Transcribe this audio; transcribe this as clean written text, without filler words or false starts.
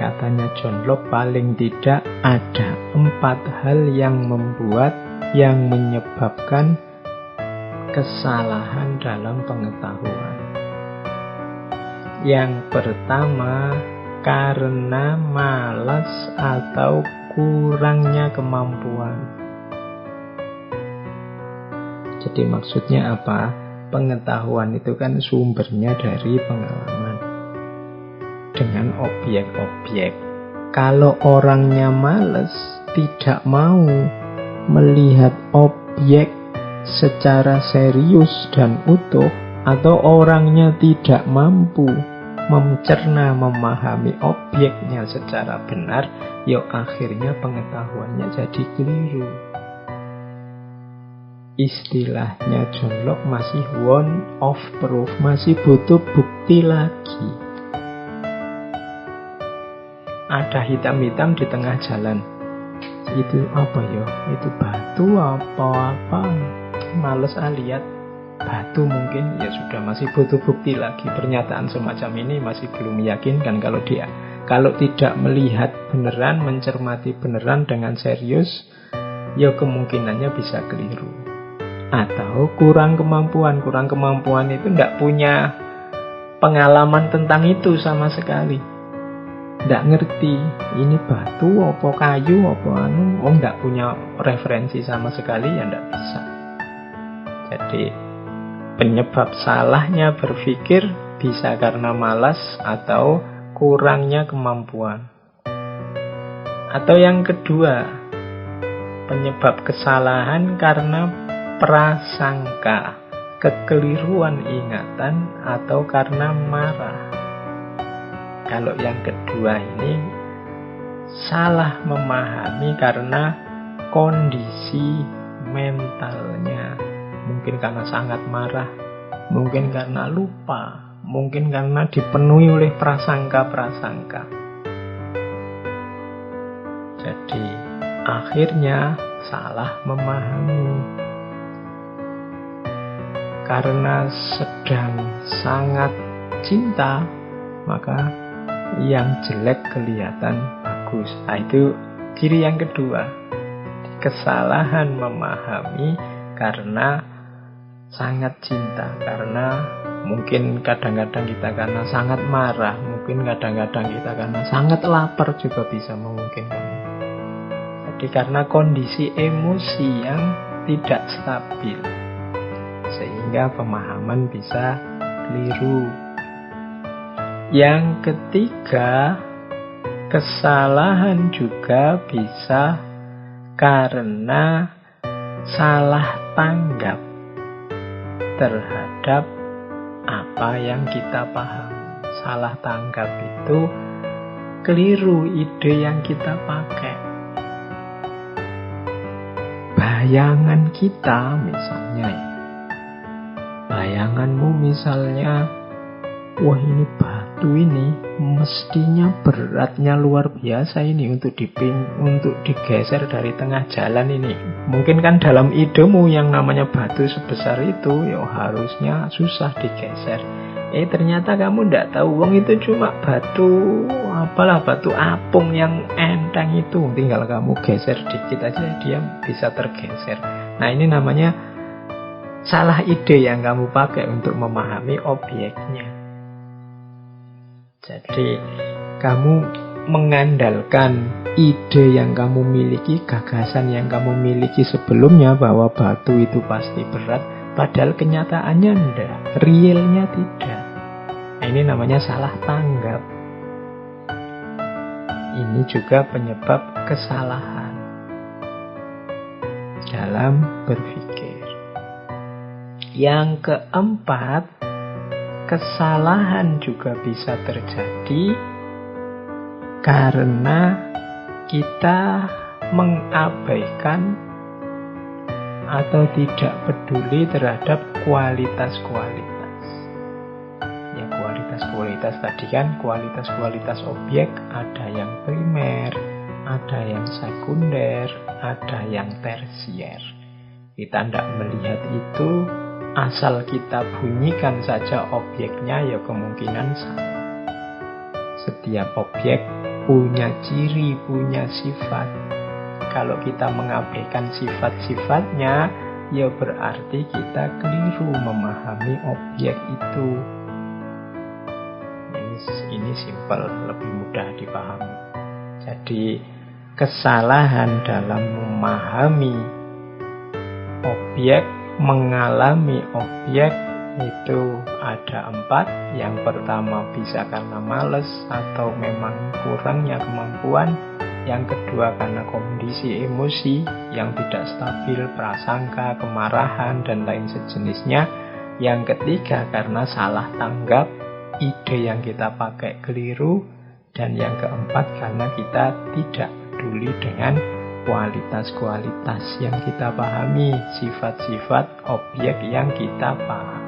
Katanya John Locke, paling tidak ada 4 hal yang menyebabkan kesalahan dalam pengetahuan. Yang pertama, karena malas atau kurangnya kemampuan. Jadi maksudnya apa? Pengetahuan itu kan sumbernya dari pengalaman dengan objek-objek. Kalau orangnya malas, tidak mau melihat objek secara serius dan utuh, atau orangnya tidak mampu mencerna, memahami objeknya secara benar, ya akhirnya pengetahuannya jadi keliru. Istilahnya John Locke masih want of proof, masih butuh bukti lagi. Ada hitam-hitam di tengah jalan. Itu apa ya? Itu batu apa? Males lihat. Batu mungkin, ya sudah, masih butuh bukti lagi. Pernyataan semacam ini masih belum meyakinkan kalau tidak melihat beneran, mencermati beneran dengan serius, ya kemungkinannya bisa keliru. Atau kurang kemampuan itu tidak punya pengalaman tentang itu sama sekali. Tidak ngerti ini batu apa kayu apa tidak punya referensi sama sekali, ya tidak bisa. Jadi penyebab salahnya berpikir bisa karena malas atau kurangnya kemampuan. Atau yang kedua, penyebab kesalahan karena prasangka, kekeliruan ingatan, atau karena marah. Kalau yang kedua ini salah memahami karena kondisi mentalnya. Mungkin karena sangat marah, mungkin karena lupa, mungkin karena dipenuhi oleh prasangka-prasangka. Jadi akhirnya salah memahami. Karena sedang sangat cinta, maka yang jelek kelihatan bagus. Itu ciri yang kedua. Kesalahan memahami karena sangat cinta, karena mungkin kadang-kadang kita karena sangat marah, mungkin kadang-kadang kita karena sangat lapar juga bisa memungkinkan. Jadi karena kondisi emosi yang tidak stabil, sehingga pemahaman bisa keliru. Yang ketiga, kesalahan juga bisa karena salah tanggap terhadap apa yang kita paham. Salah tanggap itu keliru ide yang kita pakai. Bayangan kita misalnya ya. Bayanganmu misalnya, wah ini batu ini mestinya beratnya luar biasa ini untuk digeser dari tengah jalan ini. Mungkin kan dalam idemu yang namanya batu sebesar itu ya harusnya susah digeser. Ternyata kamu tidak tahu, wong itu cuma batu batu apung yang enteng itu. Tinggal kamu geser dikit aja dia bisa tergeser. Nah ini namanya salah ide yang kamu pakai untuk memahami objeknya. Jadi kamu mengandalkan ide yang kamu miliki, gagasan yang kamu miliki sebelumnya bahwa batu itu pasti berat, padahal kenyataannya enggak, realnya tidak. Nah, ini namanya salah tanggap. Ini juga penyebab kesalahan dalam berpikir. Yang keempat, kesalahan juga bisa terjadi karena kita mengabaikan atau tidak peduli terhadap kualitas-kualitas. Ya, kualitas-kualitas tadi kan kualitas-kualitas objek, ada yang primer, ada yang sekunder, ada yang tersier. Kita tidak melihat itu, asal kita bunyikan saja objeknya, ya kemungkinan salah. Setiap objek punya ciri, punya sifat. Kalau kita mengabaikan sifat-sifatnya, ya berarti kita keliru memahami objek itu. Ini simpel, lebih mudah dipahami. Jadi kesalahan dalam memahami objek, mengalami objek itu ada 4. Yang pertama bisa karena malas atau memang kurangnya kemampuan. Yang kedua karena kondisi emosi yang tidak stabil, prasangka, kemarahan, dan lain sejenisnya. Yang ketiga karena salah tanggap, ide yang kita pakai keliru. Dan yang keempat karena kita tidak peduli dengan kualitas-kualitas yang kita pahami, sifat-sifat objek yang kita pahami.